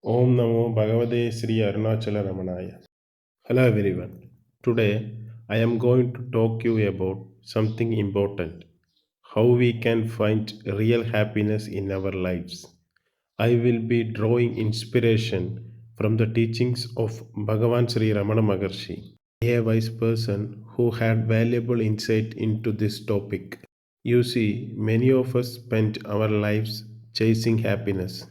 Om Namo Bhagavate Sri Arunachala Ramanaya. Hello everyone. Today I am going to talk you about something important. How we can find real happiness in our lives. I will be drawing inspiration from the teachings of Bhagavan Sri Ramana Maharishi, a wise person who had valuable insight into this topic. You see, many of us spend our lives chasing happiness.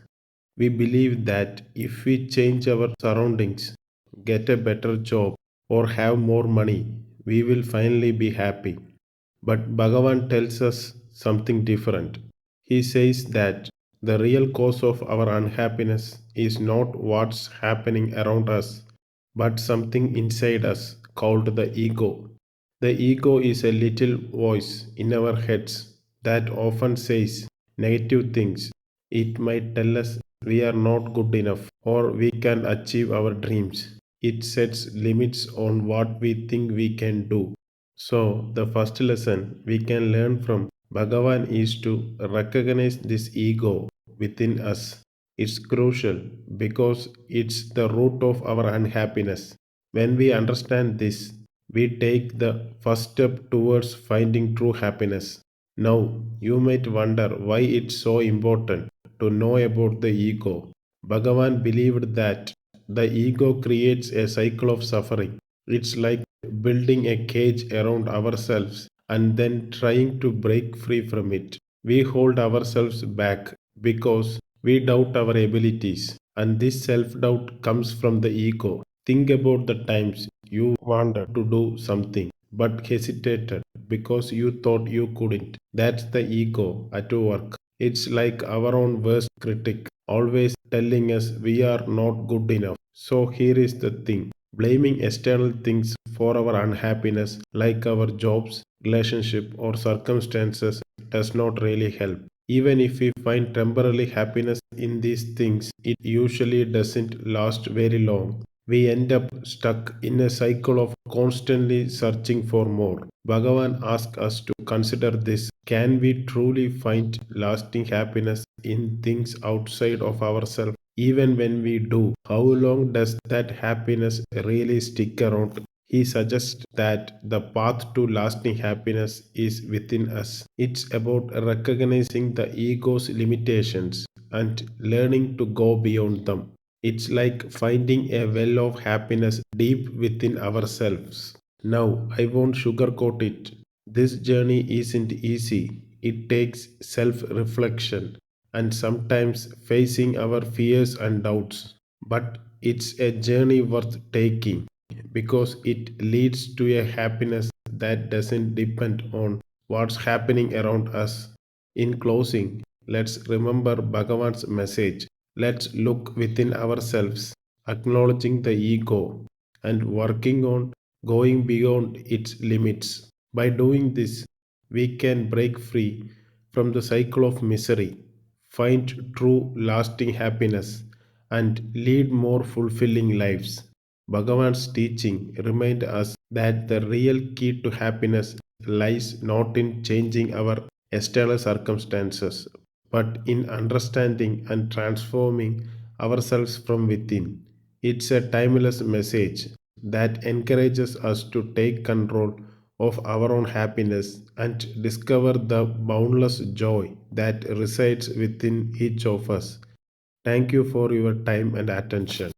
We believe that if we change our surroundings, get a better job, or have more money, we will finally be happy. But Bhagavan tells us something different. He says that the real cause of our unhappiness is not what's happening around us, but something inside us called the ego. The ego is a little voice in our heads that often says negative things. It might tell us we are not good enough or we can achieve our dreams. It sets limits on what we think we can do. So, the first lesson we can learn from Bhagavan is to recognize this ego within us. It's crucial because it's the root of our unhappiness. When we understand this, we take the first step towards finding true happiness. Now, you might wonder why it's so important to know about the ego. Bhagavan believed that the ego creates a cycle of suffering. It's like building a cage around ourselves and then trying to break free from it. We hold ourselves back because we doubt our abilities, and this self doubt comes from the ego. Think about the times you wanted to do something but hesitated because you thought you couldn't. That's the ego at work. It's like our own worst critic, always telling us we are not good enough. So here is the thing, blaming external things for our unhappiness, like our jobs, relationship, or circumstances, does not really help. Even if we find temporary happiness in these things, it usually doesn't last very long. We end up stuck in a cycle of constantly searching for more. Bhagavan asks us to consider this. Can we truly find lasting happiness in things outside of ourselves? Even when we do, how long does that happiness really stick around? He suggests that the path to lasting happiness is within us. It's about recognizing the ego's limitations and learning to go beyond them. It's like finding a well of happiness deep within ourselves. Now, I won't sugarcoat it. This journey isn't easy. It takes self reflection and sometimes facing our fears and doubts. But it's a journey worth taking because it leads to a happiness that doesn't depend on what's happening around us. In closing, let's remember Bhagavan's message. Let's look within ourselves, acknowledging the ego and working on going beyond its limits. By doing this, we can break free from the cycle of misery, find true lasting happiness, and lead more fulfilling lives. Bhagavan's teaching reminds us that the real key to happiness lies not in changing our external circumstances, but in understanding and transforming ourselves from within. It's a timeless message that encourages us to take control of our own happiness and discover the boundless joy that resides within each of us. Thank you for your time and attention.